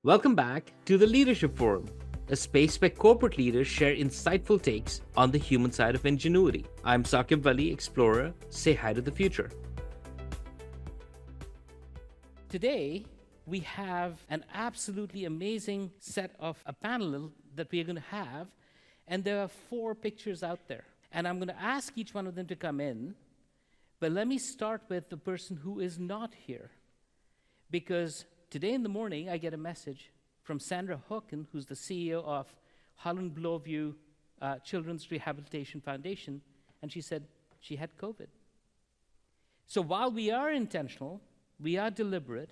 Welcome back to the Leadership Forum, a space where corporate leaders share insightful takes on the human side of ingenuity. I'm Saquib Vali, explorer. Say hi to the future. Today, we have an absolutely amazing set of a panel that we are going to have, and there are 4 pictures out there. And I'm going to ask each one of them to come in, but let me start with the person who is not here. Because today in the morning, I get a message from Sandra Hooken, who's the CEO of Holland Blowview Children's Rehabilitation Foundation, and she said she had COVID. So while we are intentional, we are deliberate,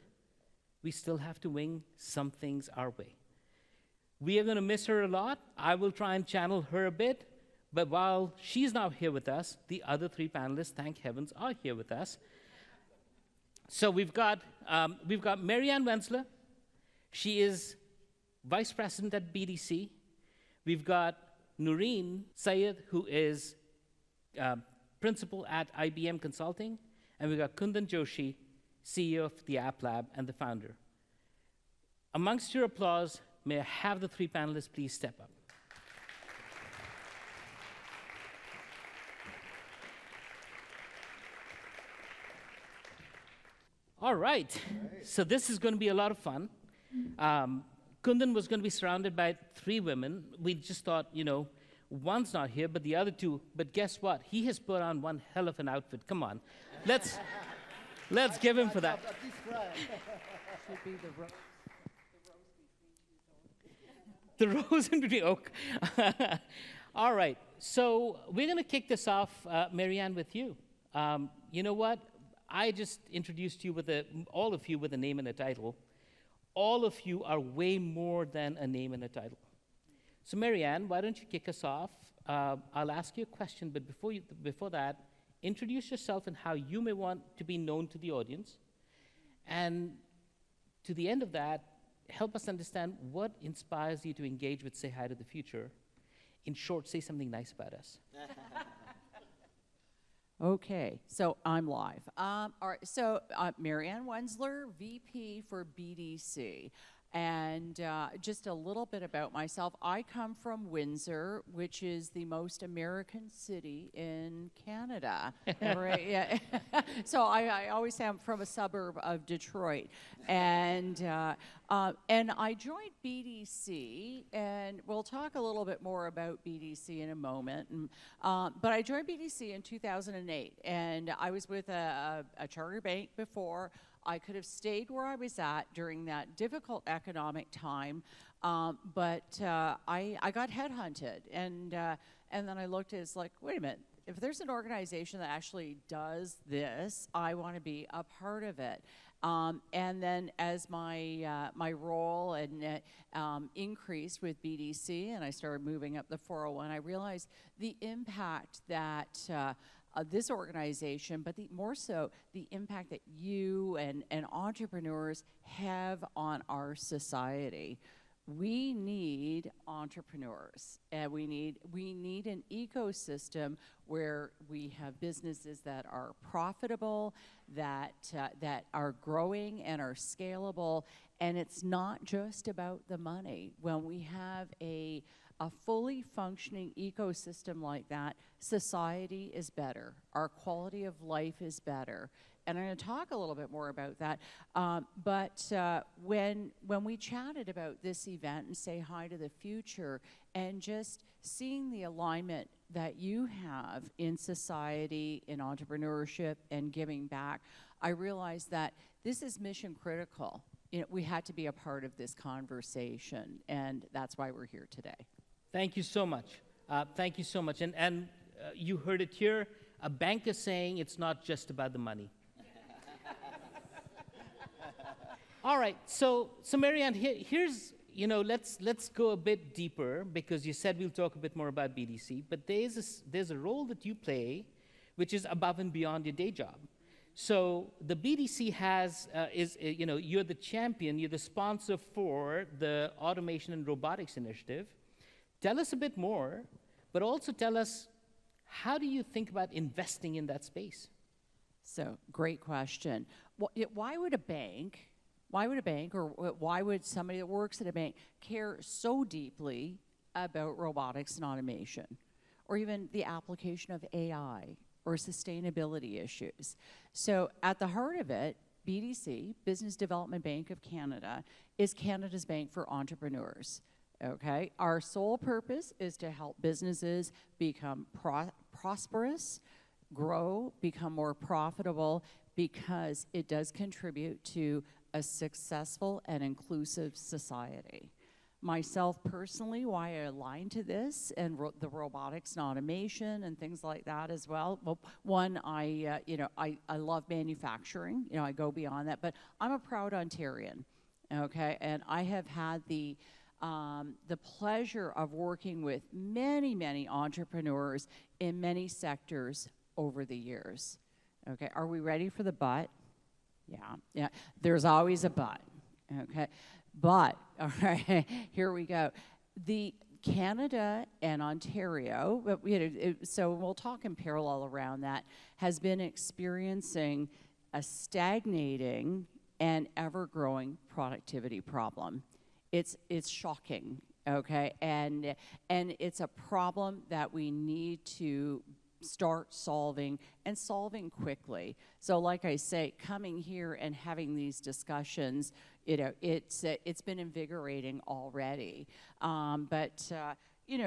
we still have to wing some things our way. We are going to miss her a lot. I will try and channel her a bit, but while she's not here with us, the other 3 panelists, thank heavens, are here with us. So we've got Mary Ann Wenzler. She is vice president at BDC. We've got Noureen Syed, who is principal at IBM Consulting. And we've got Kundan Joshi, CEO of the App Lab and the founder. Amongst your applause, may I have the 3 panelists please step up. All right, so this is going to be a lot of fun. Kundan was going to be surrounded by 3 women. We just thought, one's not here, but the other 2. But guess what? He has put on one hell of an outfit. Come on, let's give him for that. Should be The rose in between. Oak. All right, so we're going to kick this off, Mary Ann, with you. You know what? I just introduced you all of you with a name and a title. All of you are way more than a name and a title. So Mary Ann, why don't you kick us off? I'll ask you a question, but before that, introduce yourself and how you may want to be known to the audience. And to the end of that, help us understand what inspires you to engage with Say Hi to the Future. In short, say something nice about us. Okay, so I'm live. All right, so Mary Ann Wenzler, VP for BDC. And just a little bit about myself. I come from Windsor, which is the most American city in Canada. Right? Yeah. So I always am from a suburb of Detroit. And I joined BDC, and we'll talk a little bit more about BDC in a moment. But I joined BDC in 2008, and I was with a charter bank before. I could have stayed where I was at during that difficult economic time, but I got headhunted, and then I looked at it, it's like, wait a minute, if there's an organization that actually does this, I want to be a part of it. And then as my role and increased with BDC, and I started moving up the 401, I realized the impact that this organization, but more so the impact that you and entrepreneurs have on our society. We need entrepreneurs, and we need an ecosystem where we have businesses that are profitable, that are growing and are scalable, and it's not just about the money. When we have a fully functioning ecosystem like that, society is better. Our quality of life is better. And I'm going to talk a little bit more about that. But when we chatted about this event and Say Hi to the Future, and just seeing the alignment that you have in society, in entrepreneurship, and giving back, I realized that this is mission critical. We had to be a part of this conversation, and that's why we're here today. Thank you so much. Thank you so much. And you heard it here. A banker saying it's not just about the money. All right. So Mary Ann, here's let's go a bit deeper, because you said we'll talk a bit more about BDC. But there's a role that you play, which is above and beyond your day job. So the BDC you're the champion, you're the sponsor for the Automation and Robotics Initiative. Tell us a bit more, but also tell us, how do you think about investing in that space? So, great question. Why would a bank Why would a bank, or why would somebody that works at a bank care so deeply about robotics and automation, or even the application of AI or sustainability issues? So at the heart of it, BDC, Business Development Bank of Canada, is Canada's bank for entrepreneurs. Okay, our sole purpose is to help businesses become prosperous, grow, become more profitable, because it does contribute to a successful and inclusive society. Myself personally, why I align to this and the robotics and automation and things like that as well. Well, one, I love manufacturing. You know, I go beyond that, but I'm a proud Ontarian. Okay, and I have had the pleasure of working with many, many entrepreneurs in many sectors over the years. Okay, are we ready for the but? Yeah, there's always a but, okay? But, all right, here we go. The Canada and Ontario, so we'll talk in parallel around that, has been experiencing a stagnating and ever-growing productivity problem. It's shocking, okay? And it's a problem that we need to start solving, and solving quickly. So like I say, coming here and having these discussions, you know, it's been invigorating already.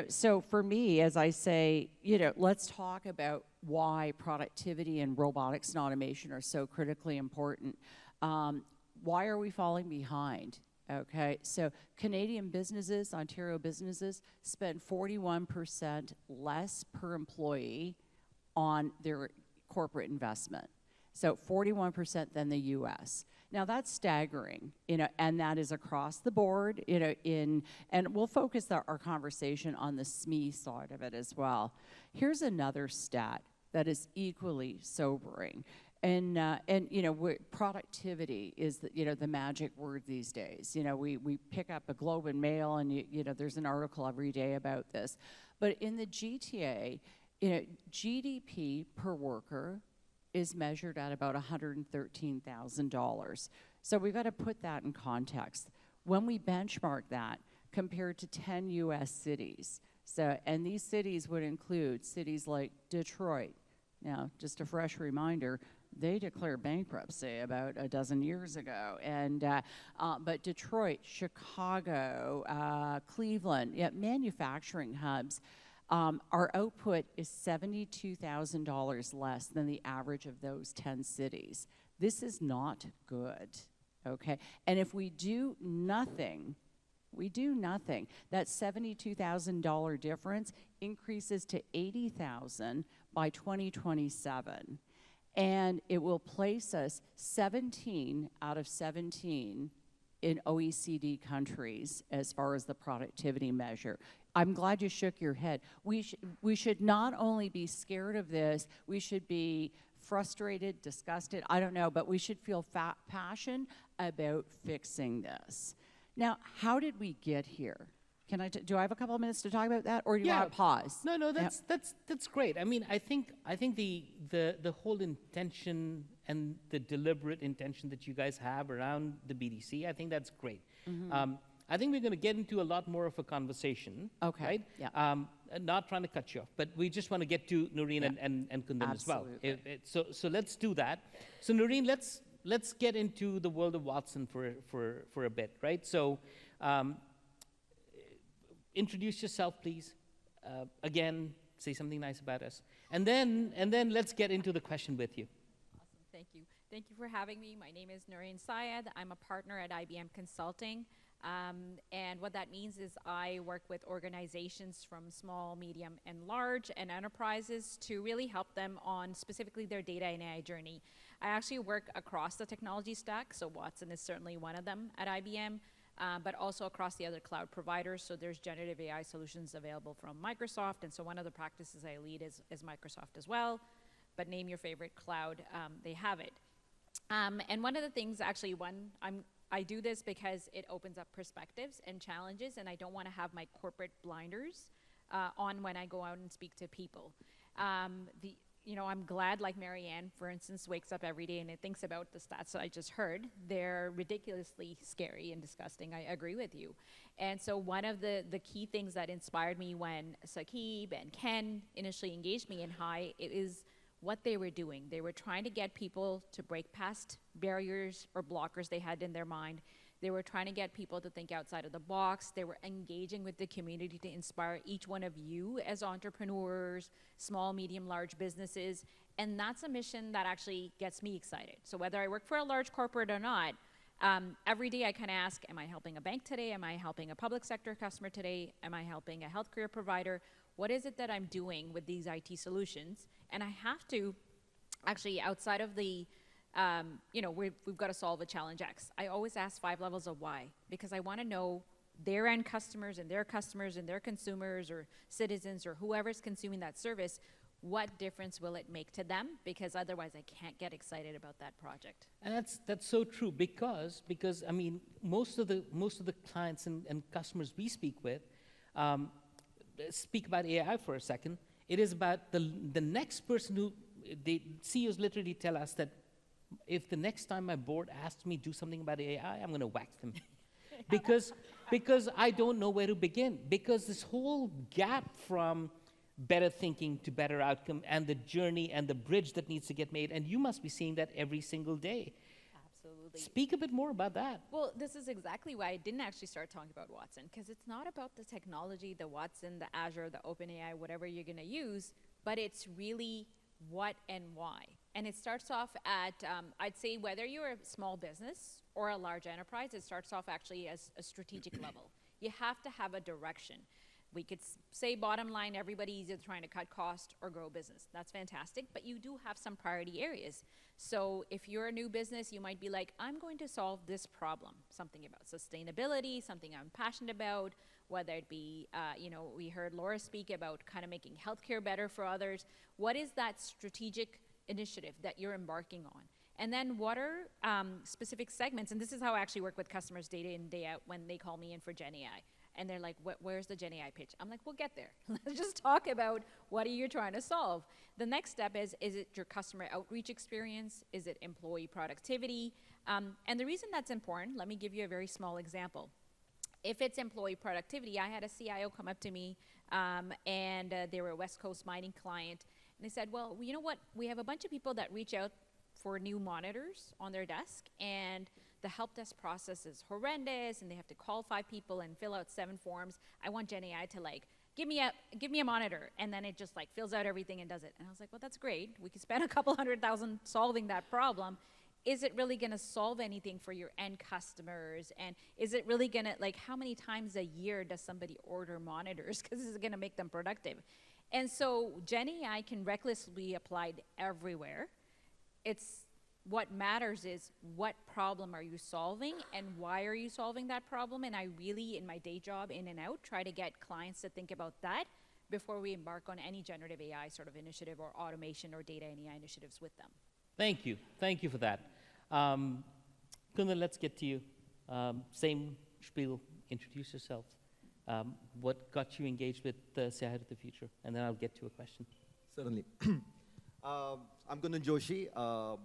So for me, as I say, you know, let's talk about why productivity and robotics and automation are so critically important. Why are we falling behind? Okay, so Canadian businesses, Ontario businesses, spend 41% less per employee on their corporate investment. So 41% than the US. Now that's staggering, you know, and that is across the board, you know, and we'll focus our conversation on the SME side of it as well. Here's another stat that is equally sobering. And you know, productivity is the magic word these days. You know, we pick up a Globe and Mail, and you know, there's an article every day about this. But in the GTA, you know, GDP per worker is measured at about $113,000. So we've got to put that in context. When we benchmark that compared to 10 U.S. cities, and these cities would include cities like Detroit. Now, just a fresh reminder, they declared bankruptcy about a dozen years ago. But Detroit, Chicago, Cleveland, manufacturing hubs, our output is $72,000 less than the average of those 10 cities. This is not good, okay? And if we do nothing, that $72,000 difference increases to $80,000 by 2027. And it will place us 17 out of 17 in OECD countries as far as the productivity measure. I'm glad you shook your head. We should not only be scared of this, we should be frustrated, disgusted, I don't know, but we should feel passion about fixing this. Now, how did we get here? Do I have a couple of minutes to talk about that, or do you want to pause? No, that's great. I mean, I think the whole intention and the deliberate intention that you guys have around the BDC, I think that's great. Mm-hmm. I think we're going to get into a lot more of a conversation. Okay. Right? Yeah. Not trying to cut you off, but we just want to get to Noureen and Kundan as well. So let's do that. So Noureen, let's get into the world of Watson for a bit, right? So. Introduce yourself, please. Again, say something nice about us, and then let's get into the question with you. Awesome, thank you. Thank you for having me. My name is Noureen Syed. I'm a partner at IBM Consulting, and what that means is I work with organizations from small, medium, and large, and enterprises to really help them on specifically their data and AI journey. I actually work across the technology stack, so Watson is certainly one of them at IBM. But also across the other cloud providers. So there's generative AI solutions available from Microsoft. And so one of the practices I lead is Microsoft as well. But name your favorite cloud, they have it. And one of the things, actually, I do this because it opens up perspectives and challenges. And I don't want to have my corporate blinders on when I go out and speak to people. I'm glad, like Mary Ann, for instance, wakes up every day and it thinks about the stats I just heard. They're ridiculously scary and disgusting. I agree with you. And so one of the key things that inspired me when Saquib and Ken initially engaged me in High, it is what they were doing. They were trying to get people to break past barriers or blockers they had in their mind. They were trying to get people to think outside of the box. They were engaging with the community to inspire each one of you as entrepreneurs, small, medium, large businesses. And that's a mission that actually gets me excited. So whether I work for a large corporate or not, every day I kind of ask, am I helping a bank today? Am I helping a public sector customer today? Am I helping a healthcare provider? What is it that I'm doing with these IT solutions? And I have to actually, outside of the we've got to solve a challenge X. I always ask 5 levels of why, because I want to know their end customers and their consumers or citizens or whoever's consuming that service, what difference will it make to them? Because otherwise I can't get excited about that project. And that's so true because I mean most of the clients and customers we speak with speak about AI for a second. It is about the next person who the CEOs literally tell us that if the next time my board asks me to do something about AI, I'm going to whack them. because I don't know where to begin. Because this whole gap from better thinking to better outcome and the journey and the bridge that needs to get made, and you must be seeing that every single day. Absolutely. Speak a bit more about that. Well, this is exactly why I didn't actually start talking about Watson, because it's not about the technology, the Watson, the Azure, the OpenAI, whatever you're going to use, but it's really what and why. And it starts off at, I'd say whether you're a small business or a large enterprise, it starts off actually as a strategic level. You have to have a direction. We could say bottom line, everybody's either trying to cut cost or grow business. That's fantastic, but you do have some priority areas. So if you're a new business, you might be like, I'm going to solve this problem, something about sustainability, something I'm passionate about, whether it be, we heard Laura speak about kind of making healthcare better for others. What is that strategic initiative that you're embarking on? And then what are specific segments? And this is how I actually work with customers day in, day out when they call me in for Gen AI. And they're like, where's the Gen AI pitch? I'm like, we'll get there. Let's just talk about what are you trying to solve. The next step is it your customer outreach experience? Is it employee productivity? And the reason that's important, let me give you a very small example. If it's employee productivity, I had a CIO come up to me, and they were a West Coast mining client. And they said, well, you know what? We have a bunch of people that reach out for new monitors on their desk, and the help desk process is horrendous, and they have to call 5 people and fill out 7 forms. I want Gen AI to give me a monitor, and then it just fills out everything and does it. And I was like, well, that's great. We could spend a couple $100,000 solving that problem. Is it really going to solve anything for your end customers? And is it really going to, how many times a year does somebody order monitors? Because this is going to make them productive. And so Gen AI can recklessly be applied everywhere. What matters is what problem are you solving and why are you solving that problem? And I really, in my day job, in and out, try to get clients to think about that before we embark on any generative AI sort of initiative or automation or data and AI initiatives with them. Thank you. Thank you for that. Kundan, let's get to you. Same spiel. Introduce yourself. What got you engaged with Say Hi to the Future? And then I'll get to a question. Certainly. I'm Kundan Joshi.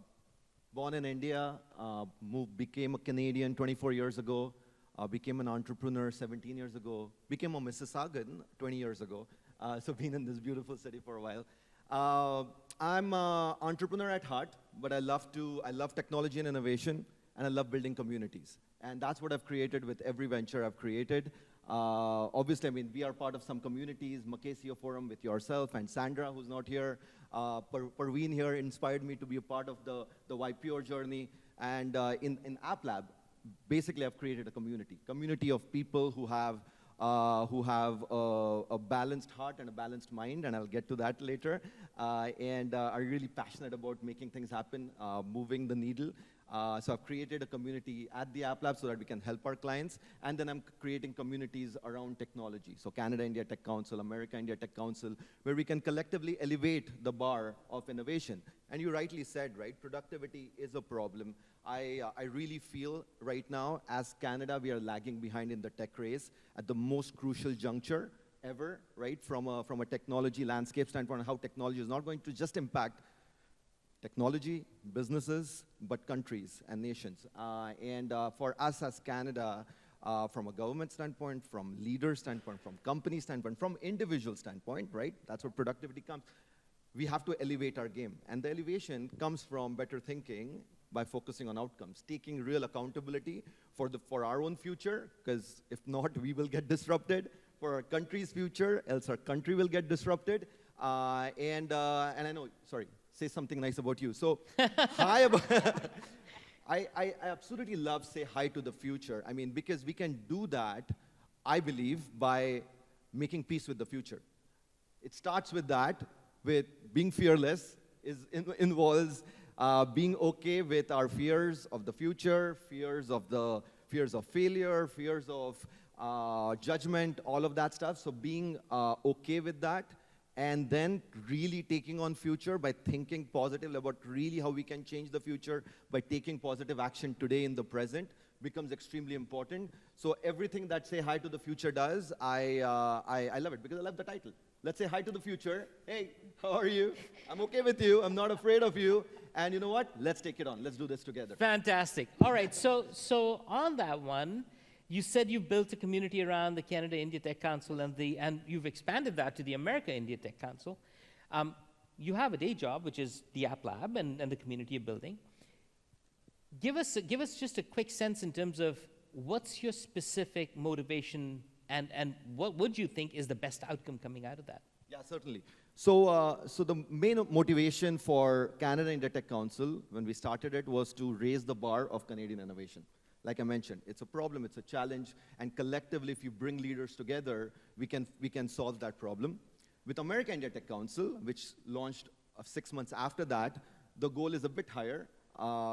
Born in India, became a Canadian 24 years ago, became an entrepreneur 17 years ago, became a Mississaugan 20 years ago, so been in this beautiful city for a while. I'm an entrepreneur at heart, but I love technology and innovation, and I love building communities. And that's what I've created with every venture I've created. Obviously, we are part of some communities, Macasio Forum with yourself and Sandra, who's not here. Parveen here inspired me to be a part of the YPO journey. And in App Lab, basically I've created a community of people who have a balanced heart and a balanced mind, and I'll get to that later, and are really passionate about making things happen, moving the needle. So I've created a community at the App Lab so that we can help our clients, and then I'm creating communities around technology. So Canada India Tech Council, America India Tech Council, where we can collectively elevate the bar of innovation. And you rightly said, right, productivity is a problem. I really feel right now, as Canada, we are lagging behind in the tech race at the most crucial juncture. ever, right? From a technology landscape standpoint, how technology is not going to just impact technology, businesses, but countries and nations. For us as Canada, from a government standpoint, from leader standpoint, from company standpoint, from individual standpoint, right? That's where productivity comes. We have to elevate our game. And the elevation comes from better thinking by focusing on outcomes, taking real accountability for our own future, because if not, we will get disrupted. For our country's future, else our country will get disrupted. And I know, sorry, say something nice about you. So, hi about, I absolutely love say hi to the future. I mean, because we can do that, I believe, by making peace with the future. It starts with that, with being fearless, involves being okay with our fears of the future, fears of failure, fears of judgment, all of that stuff. So being okay with that, and then really taking on future by thinking positively about really how we can change the future by taking positive action today in the present becomes extremely important. So everything that Say Hi to the Future does, I love it because I love the title. Let's say hi to the future. Hey, how are you? I'm okay with you. I'm not afraid of you. And you know what? Let's take it on. Let's do this together. Fantastic. All right, so on that one, you said you built a community around the Canada-India Tech Council and you've expanded that to the America-India Tech Council. You have a day job, which is the App Lab and the community you're building. Give us just a quick sense in terms of what's your specific motivation and what would you think is the best outcome coming out of that? Yeah, certainly. So the main motivation for Canada India Tech Council, when we started it, was to raise the bar of Canadian innovation. Like I mentioned, it's a problem, it's a challenge, and collectively, if you bring leaders together, we can solve that problem. With America India Tech Council, which launched 6 months after that, the goal is a bit higher,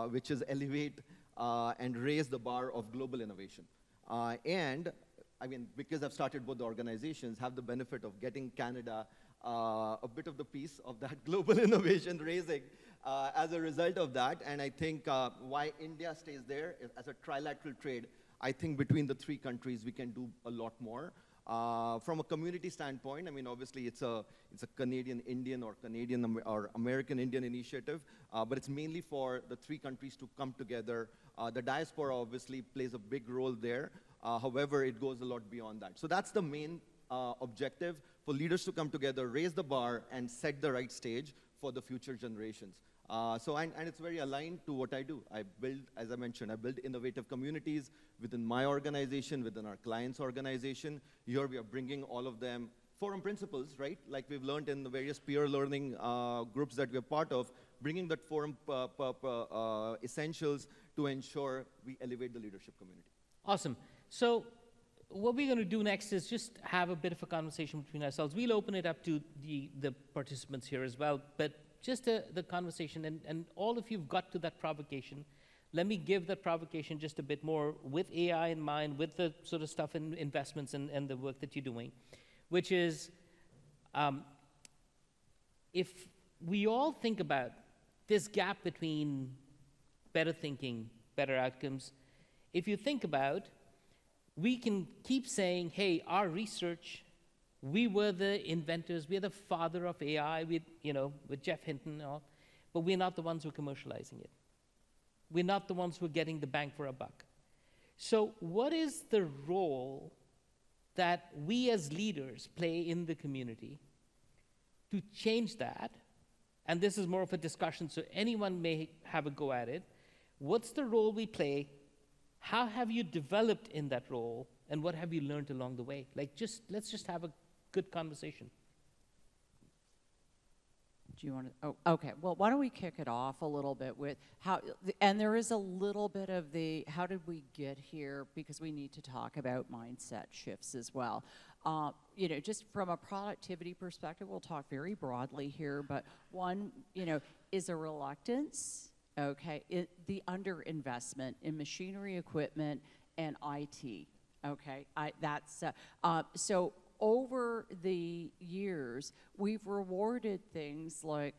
which is elevate and raise the bar of global innovation. And I mean, because I've started both the organizations, have the benefit of getting Canada a bit of the piece of that global innovation raising as a result of that. And I think why India stays there as a trilateral trade, I think between the three countries we can do a lot more. From a community standpoint, I mean, obviously it's a Canadian-Indian or Canadian or American-Indian initiative, but it's mainly for the three countries to come together. The diaspora obviously plays a big role there. However, it goes a lot beyond that. So that's the main objective, for leaders to come together, raise the bar, and set the right stage for the future generations. And it's very aligned to what I do. I build, as I mentioned, I build innovative communities within my organization, within our clients' organization. Here we are bringing all of them forum principles, right? Like we've learned in the various peer learning groups that we're part of, bringing that forum essentials to ensure we elevate the leadership community. Awesome. So what we're going to do next is just have a bit of a conversation between ourselves. We'll open it up to the participants here as well, but just the conversation, and all of you've got to that provocation. Let me give that provocation just a bit more with AI in mind, with the sort of stuff in investments and the work that you're doing, which is if we all think about this gap between better thinking, better outcomes, if you think about, we can keep saying, hey, our research, we were the inventors, we're the father of AI, with Jeff Hinton and all, but we're not the ones who are commercializing it. We're not the ones who are getting the bang for a buck. So what is the role that we as leaders play in the community to change that? And this is more of a discussion, so anyone may have a go at it. What's the role we play? How have you developed in that role? And what have you learned along the way? Let's just have a good conversation. Do you want to? Oh, okay. Well, why don't we kick it off a little bit with how, and there is a little bit of the, how did we get here? Because we need to talk about mindset shifts as well. Just from a productivity perspective, we'll talk very broadly here, but one, is a reluctance, okay, the underinvestment in machinery, equipment, and IT, okay? So over the years, we've rewarded things like,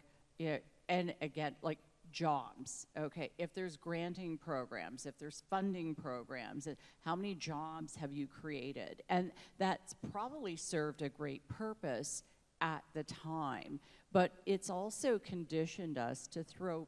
and again, like jobs, okay? If there's granting programs, if there's funding programs, how many jobs have you created? And that's probably served a great purpose at the time, but it's also conditioned us to throw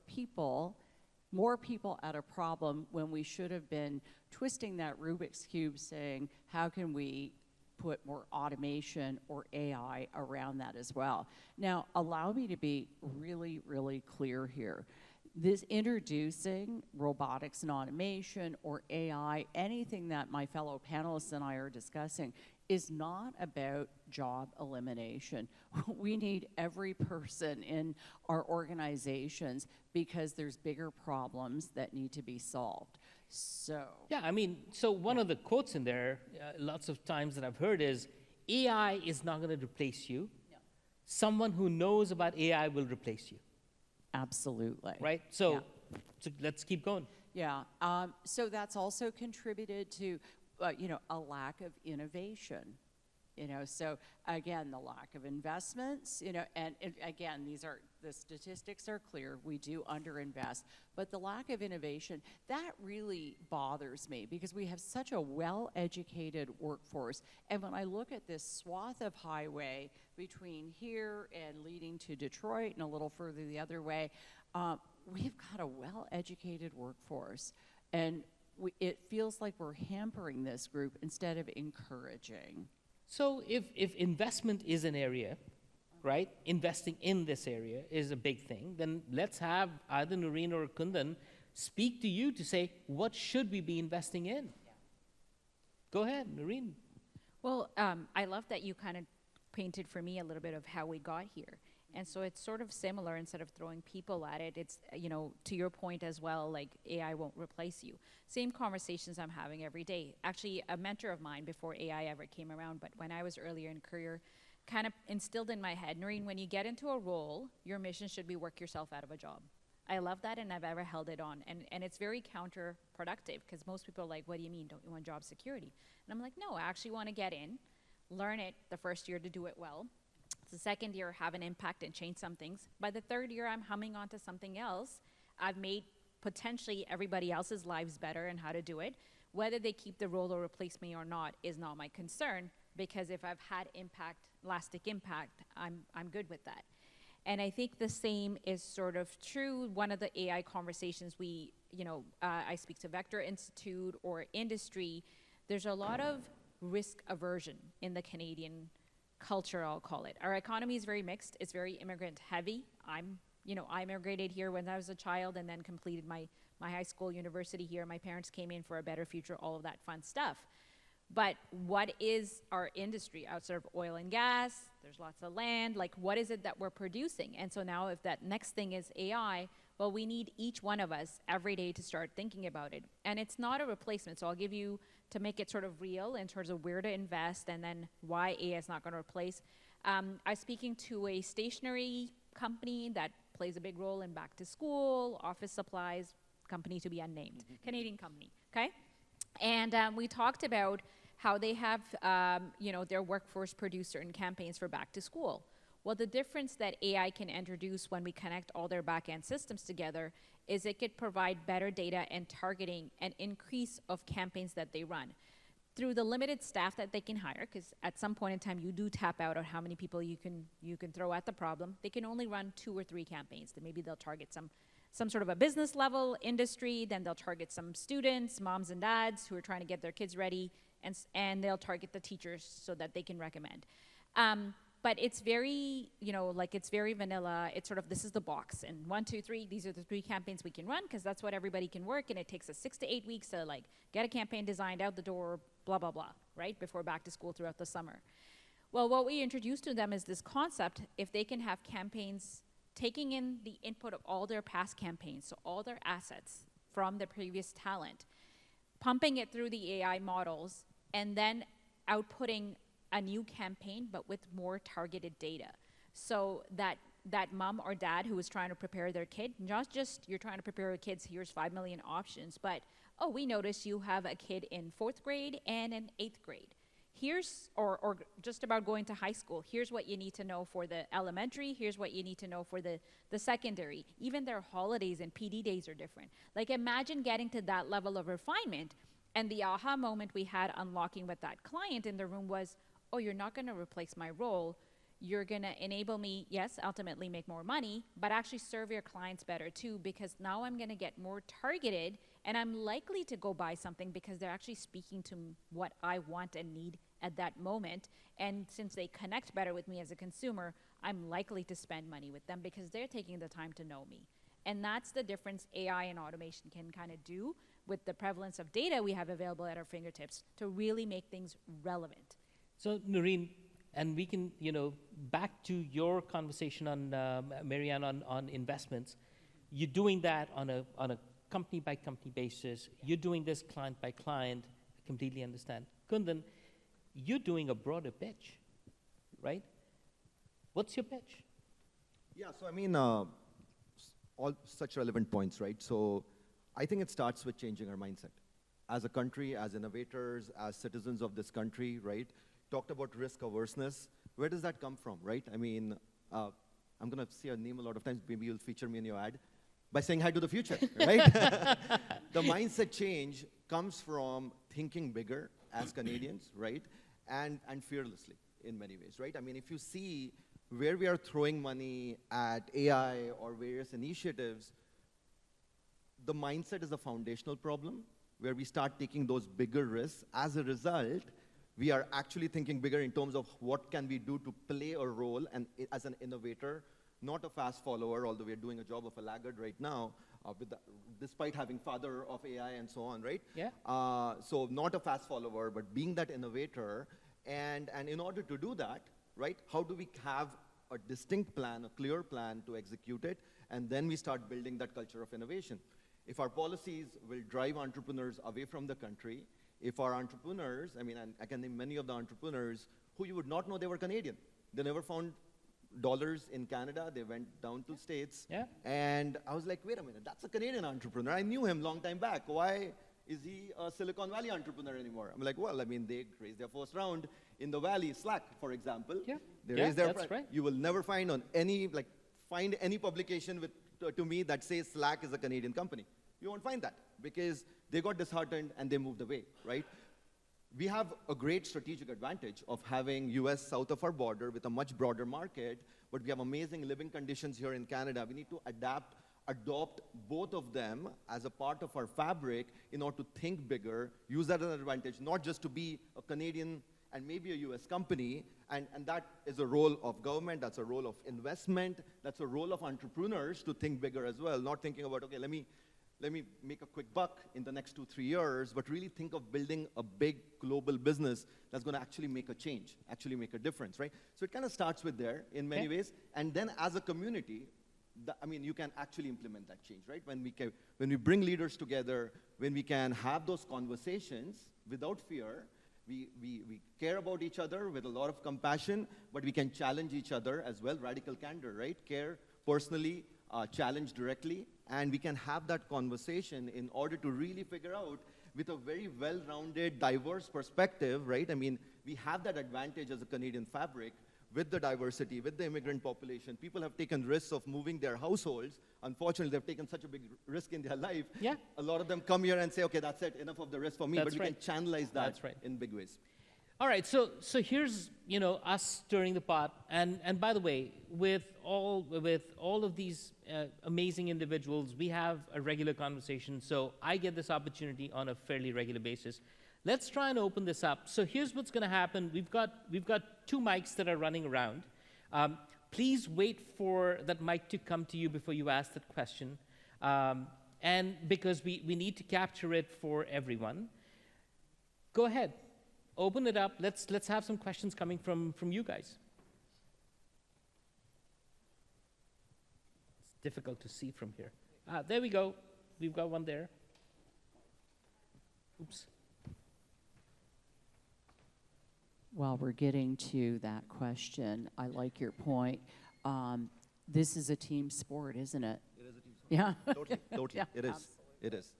more people at a problem when we should have been twisting that Rubik's Cube saying, how can we put more automation or AI around that as well? Now, allow me to be really, really clear here. This introducing robotics and automation or AI, anything that my fellow panelists and I are discussing, is not about job elimination. We need every person in our organizations because there's bigger problems that need to be solved. So Yeah, I mean, so one of the quotes in there, lots of times that I've heard is, AI is not going to replace you. No. Someone who knows about AI will replace you, absolutely. right? So, Yeah. so let's keep going. Yeah, so that's also contributed to, a lack of innovation. So again, the lack of investments, and again, the statistics are clear, we do underinvest, but the lack of innovation, that really bothers me because we have such a well-educated workforce. And when I look at this swath of highway between here and leading to Detroit and a little further the other way, we've got a well-educated workforce. And it feels like we're hampering this group instead of encouraging. So if investment is an area, right, investing in this area is a big thing, then let's have either Noureen or Kundan speak to you to say, what should we be investing in? Yeah. Go ahead, Noureen. Well, I love that you kind of painted for me a little bit of how we got here. And so it's sort of similar. Instead of throwing people at it, it's, to your point as well, like AI won't replace you. Same conversations I'm having every day. Actually, a mentor of mine before AI ever came around, but when I was earlier in career, kind of instilled in my head, Noureen, when you get into a role, your mission should be work yourself out of a job. I love that, and I've ever held it on. And it's very counterproductive, because most people are like, what do you mean? Don't you want job security? And I'm like, no, I actually want to get in, learn it the first year to do it well. The second year, have an impact and change some things. By the third year, I'm humming on to something else. I've made potentially everybody else's lives better and how to do it. Whether they keep the role or replace me or not is not my concern, because if I've had lasting impact, I'm good with that. And I think the same is sort of true. One of the AI conversations I speak to Vector Institute or industry, there's a lot of risk aversion in the Canadian culture, I'll call it. Our economy is very mixed. It's very immigrant heavy. I immigrated here when I was a child and then completed my high school, university here. My parents came in for a better future, all of that fun stuff. But what is our industry outside of oil and gas? There's lots of land. Like, what is it that we're producing? And so now if that next thing is AI, well, we need each one of us every day to start thinking about it. And it's not a replacement. So I'll give you, to make it sort of real in terms of where to invest and then why AI is not going to replace. I'm speaking to a stationery company that plays a big role in back to school, office supplies, company to be unnamed, Canadian company, okay? And we talked about how they have, their workforce produce certain campaigns for back to school. Well, the difference that AI can introduce when we connect all their back-end systems together is it could provide better data and targeting and increase of campaigns that they run. Through the limited staff that they can hire, because at some point in time you do tap out on how many people you can throw at the problem, they can only run 2 or 3 campaigns. Then maybe they'll target some sort of a business level industry, then they'll target some students, moms and dads who are trying to get their kids ready, and they'll target the teachers so that they can recommend. But it's very, it's very vanilla. It's sort of, this is the box, and 1, 2, 3, these are the 3 campaigns we can run, because that's what everybody can work, and it takes us 6 to 8 weeks to get a campaign designed out the door, blah, blah, blah, right, before back to school throughout the summer. Well, what we introduced to them is this concept, if they can have campaigns taking in the input of all their past campaigns, so all their assets from the previous talent, pumping it through the AI models, and then outputting a new campaign, but with more targeted data. So that mom or dad who is trying to prepare their kid, not just you're trying to prepare your kids, here's 5 million options, but, oh, we notice you have a kid in 4th grade and in 8th grade. or just about going to high school. Here's what you need to know for the elementary. Here's what you need to know for the secondary. Even their holidays and PD days are different. Like, imagine getting to that level of refinement. And the aha moment we had unlocking with that client in the room was, oh, you're not going to replace my role. You're going to enable me, yes, ultimately make more money, but actually serve your clients better too, because now I'm going to get more targeted, and I'm likely to go buy something because they're actually speaking to what I want and need at that moment. And since they connect better with me as a consumer, I'm likely to spend money with them because they're taking the time to know me. And that's the difference AI and automation can kind of do with the prevalence of data we have available at our fingertips to really make things relevant. So, Noureen, and we can, back to your conversation on, Mary Ann, on investments. You're doing that on a company by company basis. You're doing this client by client. I completely understand. Kundan, you're doing a broader pitch, right? What's your pitch? Yeah, so I mean, all such relevant points, right? So I think it starts with changing our mindset. As a country, as innovators, as citizens of this country, right? Talked about risk averseness. Where does that come from, right? I mean, I'm going to say your name a lot of times. Maybe you'll feature me in your ad. By saying hi to the future, right? The mindset change comes from thinking bigger as Canadians, right? And fearlessly in many ways, right? I mean, if you see where we are throwing money at AI or various initiatives, the mindset is a foundational problem where we start taking those bigger risks. As a result, we are actually thinking bigger in terms of what can we do to play a role and as an innovator, not a fast follower, although we're doing a job of a laggard right now, despite having father of AI and so on, right? Yeah. So not a fast follower, but being that innovator. And in order to do that, right, how do we have a distinct plan, a clear plan to execute it, and then we start building that culture of innovation. If our policies will drive entrepreneurs away from the country, if our entrepreneurs, I mean, and I can name many of the entrepreneurs who you would not know they were Canadian. They never found dollars in Canada. They went down to States. Yeah. And I was like, wait a minute, that's a Canadian entrepreneur. I knew him long time back. Why is he a Silicon Valley entrepreneur anymore? I'm like, well, I mean, they raised their first round in the Valley, Slack, for example. Yeah. They Yeah, raised their that's right. You will never find on any, find any publication to me that says Slack is a Canadian company. You won't find that because they got disheartened and they moved away, right? We have a great strategic advantage of having US south of our border with a much broader market, but we have amazing living conditions here in Canada. We need to adopt both of them as a part of our fabric in order to think bigger, use that as an advantage, not just to be a Canadian and maybe a US company, and that is a role of government, that's a role of investment, that's a role of entrepreneurs to think bigger as well, not thinking about, okay, let me make a quick buck in the next 2-3 years, but really think of building a big global business that's going to actually make a change, actually make a difference, right? So it kind of starts with there in many ways, and then as a community, you can actually implement that change, right? When we bring leaders together, when we can have those conversations without fear, we care about each other with a lot of compassion, but we can challenge each other as well, radical candor, right? Care personally, challenge directly, and we can have that conversation in order to really figure out with a very well-rounded, diverse perspective, right? I mean, we have that advantage as a Canadian fabric with the diversity, with the immigrant population. People have taken risks of moving their households. Unfortunately, they've taken such a big risk in their life. Yeah. A lot of them come here and say, okay, that's it, enough of the risk for me, That's but we right. can channelize that That's right. in big ways. All right, so here's us stirring the pot, and by the way, with all of these amazing individuals, we have a regular conversation. So I get this opportunity on a fairly regular basis. Let's try and open this up. So here's what's going to happen. We've got 2 mics that are running around. Please wait for that mic to come to you before you ask that question, and because we need to capture it for everyone. Go ahead. Open it up. Let's have some questions coming from you guys. It's difficult to see from here. There we go. We've got one there. Oops. While we're getting to that question, I like your point. This is a team sport, isn't it? It is a team sport. Yeah. Totally. Yeah, It is. absolutely. It is.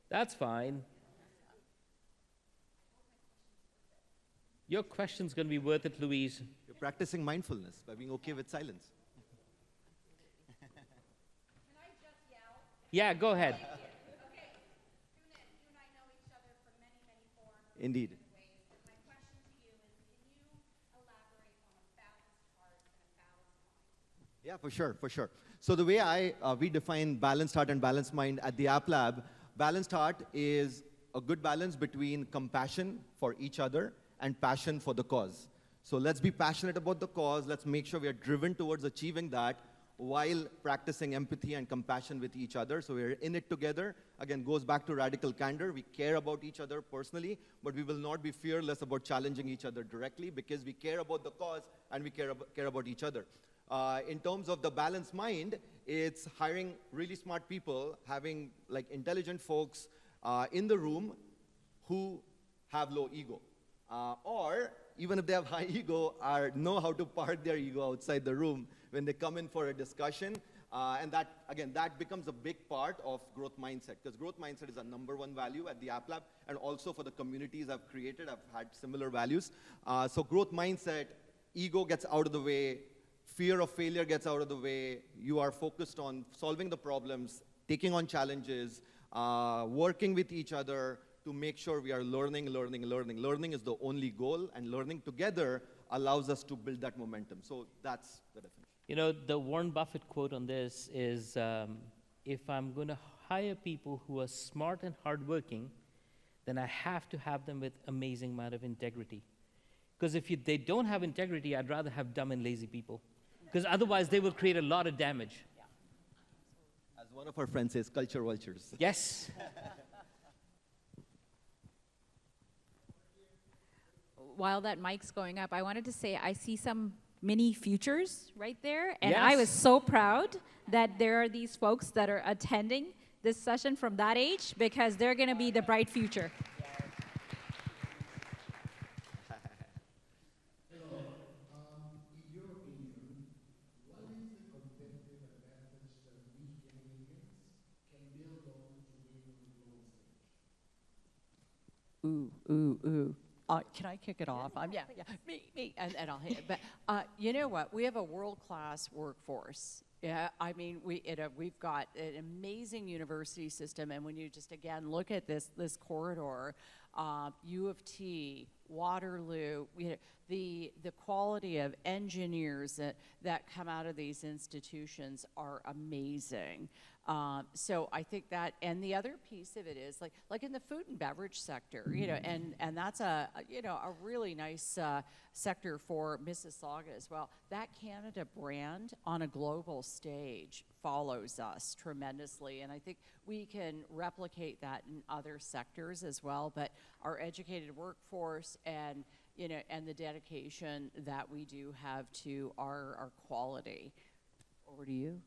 That's fine. Your question's going to be worth it, Louise. You're practicing mindfulness by being okay with silence. Yeah, go ahead. Okay, Kundan, you and I know each other from many, many forms. Indeed. Ways. But my question to you is, can you elaborate on a balanced heart and a balanced mind? Yeah, for sure, for sure. So the way we define balanced heart and balanced mind at the App Lab, balanced heart is a good balance between compassion for each other and passion for the cause. So let's be passionate about the cause. Let's make sure we are driven towards achieving that while practicing empathy and compassion with each other. So we're in it together. Again, goes back to radical candor. We care about each other personally, but we will not be fearless about challenging each other directly because we care about the cause and we care about each other. In terms of the balanced mind, it's hiring really smart people, having like intelligent folks in the room who have low ego. Or even if they have high ego, know how to park their ego outside the room when they come in for a discussion. And that, again, that becomes a big part of growth mindset, because growth mindset is our #1 value at the App Lab, and also for the communities I've created, I've had similar values. So growth mindset, ego gets out of the way, fear of failure gets out of the way, you are focused on solving the problems, taking on challenges, working with each other, to make sure we are learning. Learning is the only goal, and learning together allows us to build that momentum. So that's the definition. You know, the Warren Buffett quote on this is, if I'm going to hire people who are smart and hardworking, then I have to have them with amazing amount of integrity. Because if they don't have integrity, I'd rather have dumb and lazy people. Because otherwise, they will create a lot of damage. As one of our friends says, culture vultures. Yes. While that mic's going up, I wanted to say I see some mini futures right there. And Yes. I was so proud that there are these folks that are attending this session from that age, because they're going to be the bright future. Ooh. Can I kick it off? Yeah. Me, and I'll hit it. But you know what? We have a world-class workforce. Yeah, I mean, we've got an amazing university system, and when you just again look at this corridor, U of T, Waterloo, the quality of engineers that come out of these institutions are amazing. So I think that, and the other piece of it is like in the food and beverage sector, and that's a really nice sector for Mississauga as well. That Canada brand on a global stage follows us tremendously, and I think we can replicate that in other sectors as well. But our educated workforce and the dedication that we do have to our quality. Over to you.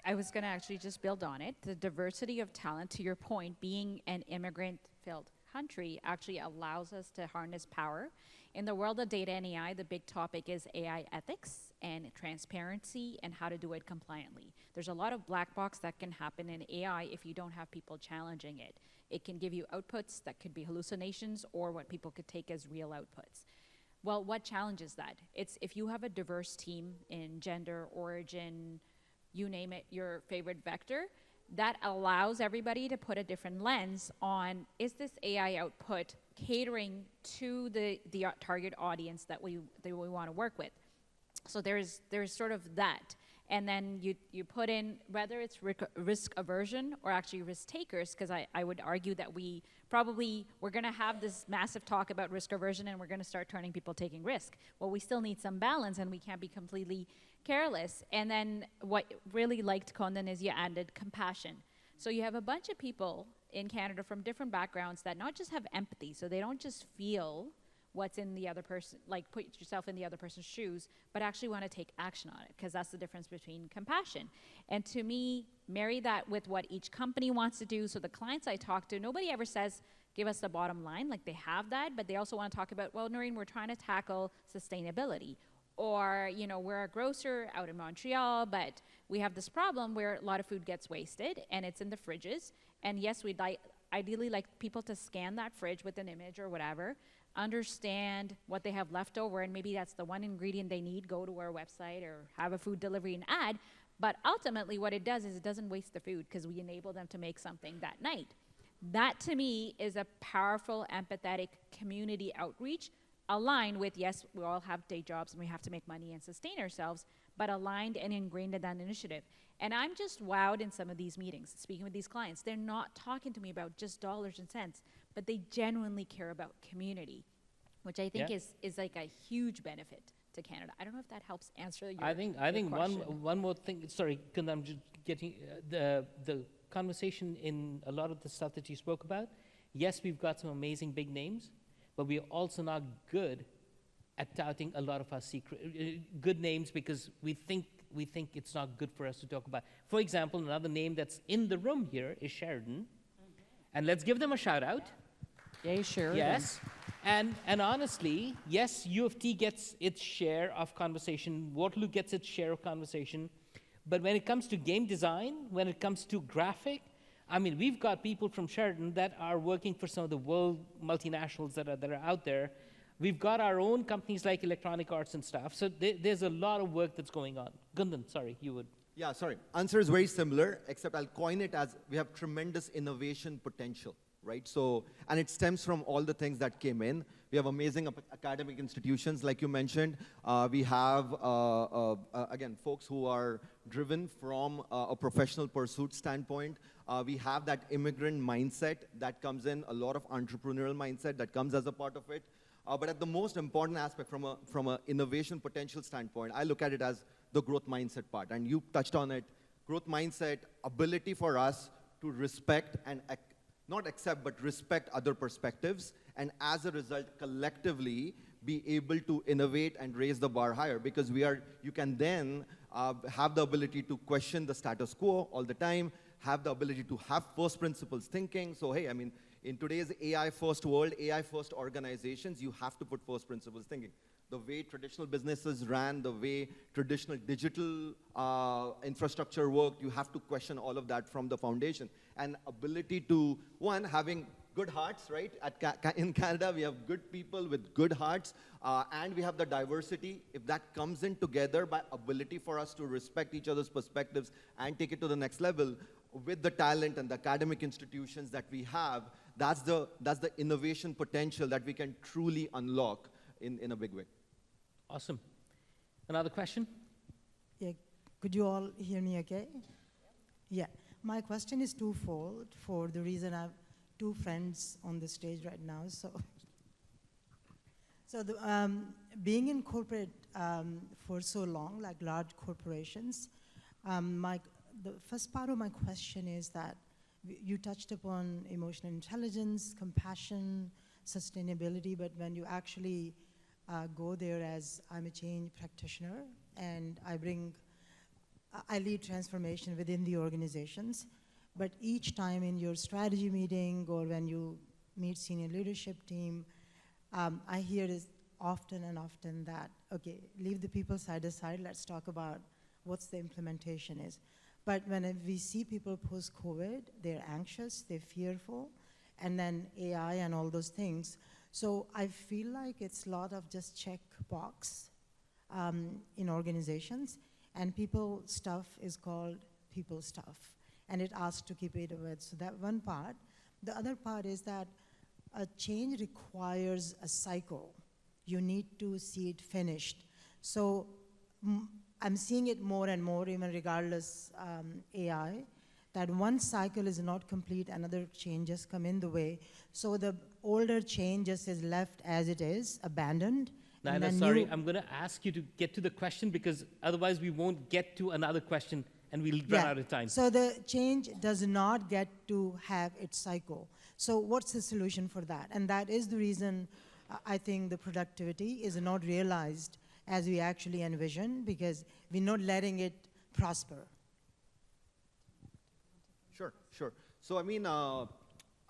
I was going to actually just build on it. The diversity of talent, to your point, being an immigrant-filled country actually allows us to harness power. In the world of data and AI, the big topic is AI ethics and transparency and how to do it compliantly. There's a lot of black box that can happen in AI if you don't have people challenging it. It can give you outputs that could be hallucinations or what people could take as real outputs. Well, what challenges that? It's if you have a diverse team in gender, origin, you name it, your favorite vector, that allows everybody to put a different lens on, is this AI output catering to the target audience that we want to work with? So there's sort of that. And then you put in, whether it's risk aversion or actually risk takers, because I would argue that we're going to have this massive talk about risk aversion and we're going to start turning people taking risk. Well, we still need some balance and we can't be completely careless. And then what really liked Kundan is you added compassion. So you have a bunch of people in Canada from different backgrounds that not just have empathy, so they don't just feel what's in the other person, like put yourself in the other person's shoes, but actually want to take action on it, because that's the difference between compassion. And to me, marry that with what each company wants to do. So the clients I talk to, nobody ever says, give us the bottom line, like they have that, but they also want to talk about, well, Noureen, we're trying to tackle sustainability. Or, we're a grocer out in Montreal, but we have this problem where a lot of food gets wasted and it's in the fridges. And yes, we'd ideally like people to scan that fridge with an image or whatever, understand what they have left over, and maybe that's the one ingredient they need, go to our website or have a food delivery and add. But ultimately what it does is it doesn't waste the food because we enable them to make something that night. That to me is a powerful, empathetic community outreach aligned with, yes, we all have day jobs and we have to make money and sustain ourselves, but aligned and ingrained in that initiative. And I'm just wowed in some of these meetings, speaking with these clients. They're not talking to me about just dollars and cents, but they genuinely care about community, which I think is like a huge benefit to Canada. I don't know if that helps answer your I think question. one more thing. Sorry, Kundan, I'm just getting the conversation in a lot of the stuff that you spoke about. Yes, we've got some amazing big names, but we're also not good at touting a lot of our secret good names because we think it's not good for us to talk about. For example, another name that's in the room here is Sheridan, and let's give them a shout out. Yay, sure. Yes. And honestly, yes, U of T gets its share of conversation, Waterloo gets its share of conversation, but when it comes to game design, when it comes to graphic, I mean, we've got people from Sheridan that are working for some of the world multinationals that are out there. We've got our own companies like Electronic Arts and stuff, so there's a lot of work that's going on. Kundan, sorry, you would. Yeah, sorry. Answer is very similar, except I'll coin it as we have tremendous innovation potential, right? So, and it stems from all the things that came in. We have amazing academic institutions, like you mentioned. We have, again, folks who are driven from a professional pursuit standpoint. We have that immigrant mindset that comes in, a lot of entrepreneurial mindset that comes as a part of it. But at the most important aspect from an innovation potential standpoint, I look at it as the growth mindset part. And you touched on it. Growth mindset, ability for us to respect and not accept, but respect other perspectives. And as a result, collectively be able to innovate and raise the bar higher. Because you can then have the ability to question the status quo all the time, have the ability to have first principles thinking. So, hey, I mean, in today's AI-first world, AI-first organizations, you have to put first principles thinking. The way traditional businesses ran, the way traditional digital infrastructure worked, you have to question all of that from the foundation. And ability to, one, having good hearts, right? In Canada, we have good people with good hearts, and we have the diversity. If that comes in together by ability for us to respect each other's perspectives and take it to the next level, with the talent and the academic institutions that we have, that's the innovation potential that we can truly unlock in a big way. Awesome. Another question? Yeah, could you all hear me okay? Yeah, my question is twofold for the reason I have two friends on the stage right now. So being in corporate for so long, like large corporations, the first part of my question is that you touched upon emotional intelligence, compassion, sustainability, but when you actually go there as I'm a change practitioner and I lead transformation within the organizations, but each time in your strategy meeting or when you meet senior leadership team, I hear this often and often that, okay, leave the people side aside, let's talk about what's the implementation is. But when we see people post-COVID, they're anxious, they're fearful, and then AI and all those things. So I feel like it's a lot of just check box in organizations, and people stuff is called people stuff, and it asks to keep it away. So that one part. The other part is that a change requires a cycle. You need to see it finished. So I'm seeing it more and more, even regardless AI, that one cycle is not complete, another changes come in the way. So the older change just is left as it is, abandoned. Naina, sorry, I'm going to ask you to get to the question because otherwise we won't get to another question and we'll run out of time. So the change does not get to have its cycle. So what's the solution for that? And that is the reason I think the productivity is not realized as we actually envision, because we're not letting it prosper. Sure. So I mean, I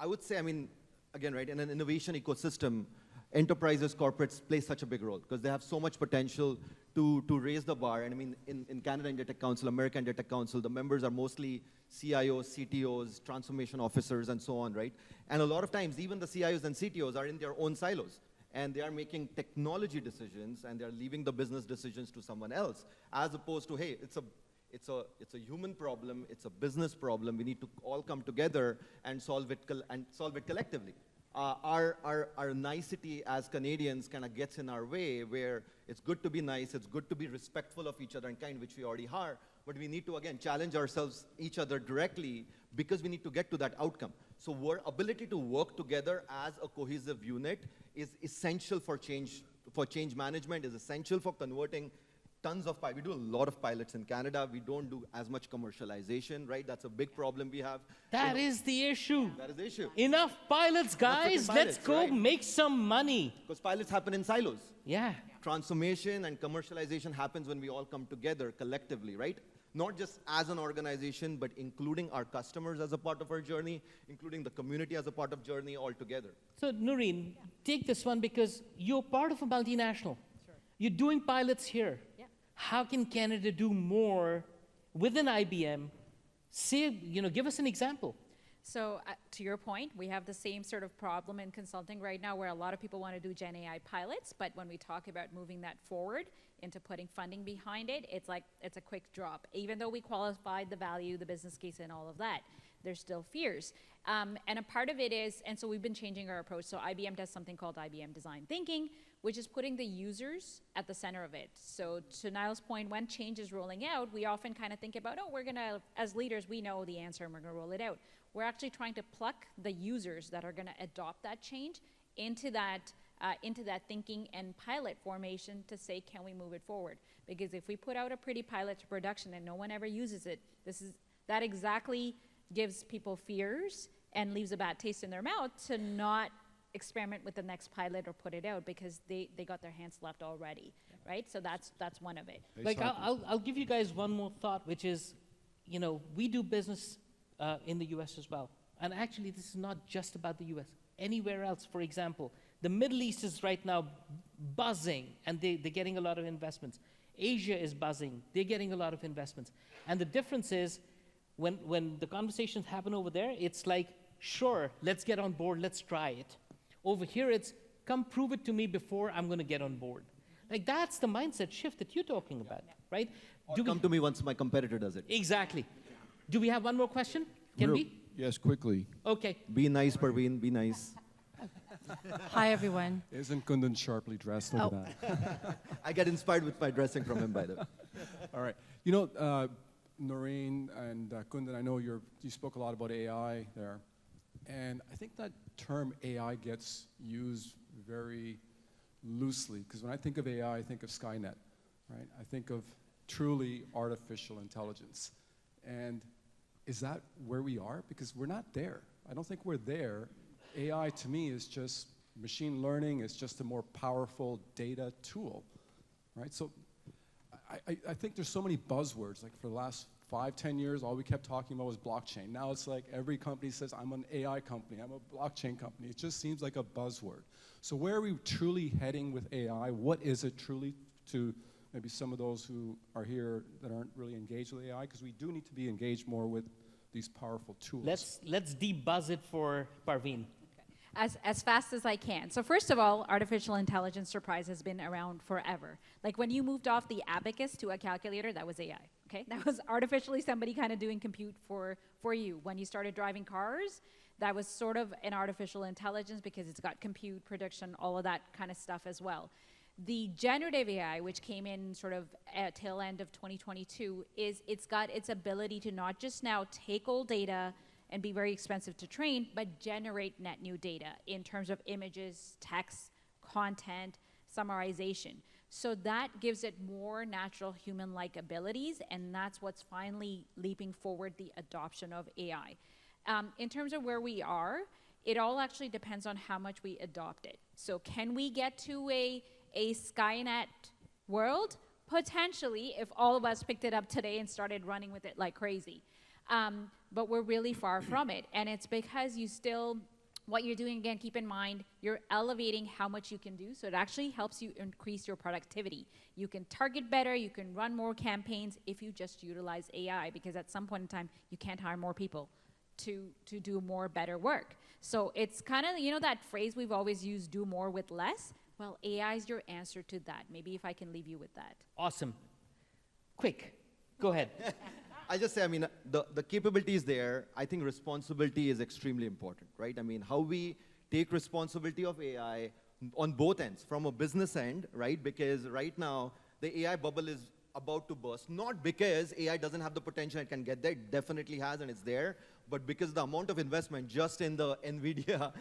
would say, I mean, again, right, in an innovation ecosystem, enterprises, corporates play such a big role because they have so much potential to raise the bar. And I mean, in Canada India Tech Council, American India Tech Council, the members are mostly CIOs, CTOs, transformation officers, and so on, right? And a lot of times, even the CIOs and CTOs are in their own silos. And they are making technology decisions, and they're leaving the business decisions to someone else, as opposed to, hey, it's a human problem, it's a business problem. We need to all come together and solve it collectively. Our nicety as Canadians kind of gets in our way, where it's good to be nice, it's good to be respectful of each other and kind, which we already are, but we need to, again, challenge ourselves, each other directly, because we need to get to that outcome. So our ability to work together as a cohesive unit is essential for change management, is essential for converting tons of pilots. We do a lot of pilots in Canada. We don't do as much commercialization, right? That's a big problem we have. That is the issue. That is the issue. Enough pilots, guys. Let's go make some money. Because pilots happen in silos. Yeah. Transformation and commercialization happens when we all come together collectively, right? Not just as an organization, but including our customers as a part of our journey, including the community as a part of journey altogether. So, Noureen, take this one because you're part of a multinational. Sure. You're doing pilots here. Yeah. How can Canada do more within IBM? Say, give us an example. So to your point, we have the same sort of problem in consulting right now where a lot of people want to do Gen AI pilots, but when we talk about moving that forward into putting funding behind it, it's a quick drop. Even though we qualified the value, the business case, and all of that, there's still fears. And a part of it is, and so we've been changing our approach. So IBM does something called IBM Design Thinking, which is putting the users at the center of it. So to Niall's point, when change is rolling out, we often kind of think about, we're gonna, as leaders, we know the answer and we're gonna roll it out. We're actually trying to pluck the users that are gonna adopt that change into that thinking and pilot formation to say, can we move it forward? Because if we put out a pretty pilot to production and no one ever uses it, that exactly gives people fears and leaves a bad taste in their mouth to not experiment with the next pilot or put it out because they got their hands left already, right? So that's one of it. Like I'll give you guys one more thought, which is, we do business in the U.S. as well. And actually, this is not just about the U.S. Anywhere else, for example, the Middle East is right now buzzing, and they're getting a lot of investments. Asia is buzzing. They're getting a lot of investments. And the difference is, when the conversations happen over there, it's like, sure, let's get on board, let's try it. Over here, it's, come prove it to me before I'm going to get on board. Like, that's the mindset shift that you're talking about, right? Or come to me once my competitor does it. Exactly. Do we have one more question? Can we? Yes, quickly. Okay. Be nice, Parveen, be nice. Hi, everyone. Isn't Kundan sharply dressed? Look at that. I get inspired with my dressing from him, by the way. All right. Noureen and Kundan, I know you spoke a lot about AI there. And I think that term AI gets used very loosely, because when I think of AI, I think of Skynet, right? I think of truly artificial intelligence. And is that where we are? Because we're not there. I don't think we're there. AI to me is just machine learning, it's just a more powerful data tool, right? So I think there's so many buzzwords. Like for the last 5, 10 years, all we kept talking about was blockchain. Now it's like every company says, I'm an AI company, I'm a blockchain company. It just seems like a buzzword. So where are we truly heading with AI? What is it truly, to maybe some of those who are here that aren't really engaged with AI? Because we do need to be engaged more with these powerful tools. Let's debuzz it for Parveen. As fast as I can. So first of all, artificial intelligence surprise has been around forever. Like when you moved off the abacus to a calculator, that was AI, okay? That was artificially somebody kind of doing compute for you. When you started driving cars, that was sort of an artificial intelligence because it's got compute, prediction, all of that kind of stuff as well. The generative AI, which came in sort of at tail end of 2022, it's got its ability to not just now take old data and be very expensive to train, but generate net new data in terms of images, text, content, summarization. So that gives it more natural human-like abilities, and that's what's finally leaping forward the adoption of AI. In terms of where we are, it all actually depends on how much we adopt it. So can we get to a Skynet world? Potentially, if all of us picked it up today and started running with it like crazy. But we're really far from it. And it's because what you're doing, again, keep in mind, you're elevating how much you can do, so it actually helps you increase your productivity. You can target better, you can run more campaigns if you just utilize AI, because at some point in time, you can't hire more people to do more better work. So it's kind of, you know, that phrase we've always used, do more with less? Well, AI is your answer to that. Maybe if I can leave you with that. Awesome. Quick, go ahead. I just say, I mean, the capability is there. I think responsibility is extremely important, right? I mean, how we take responsibility of AI on both ends, from a business end, right? Because right now, the AI bubble is about to burst, not because AI doesn't have the potential it can get there, it definitely has and it's there, but because the amount of investment just in the NVIDIA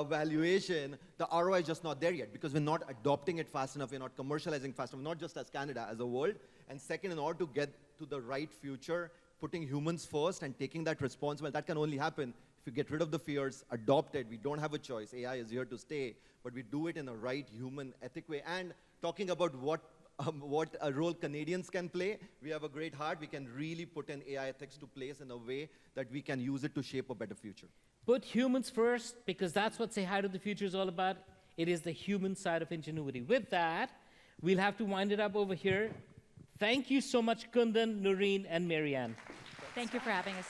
valuation, the ROI is just not there yet, because we're not adopting it fast enough, we're not commercializing fast enough, not just as Canada, as a world. And second, in order to get to the right future, putting humans first and taking that responsibility, that can only happen if you get rid of the fears, adopt it. We don't have a choice. AI is here to stay, but we do it in a right, human, ethic way. And talking about what a role Canadians can play, we have a great heart. We can really put in AI ethics to place in a way that we can use it to shape a better future. Put humans first, because that's what Say Hi to the Future is all about. It is the human side of ingenuity. With that, we'll have to wind it up over here. Thank you so much, Kundan, Noureen, and Mary Ann. Thank you for having us.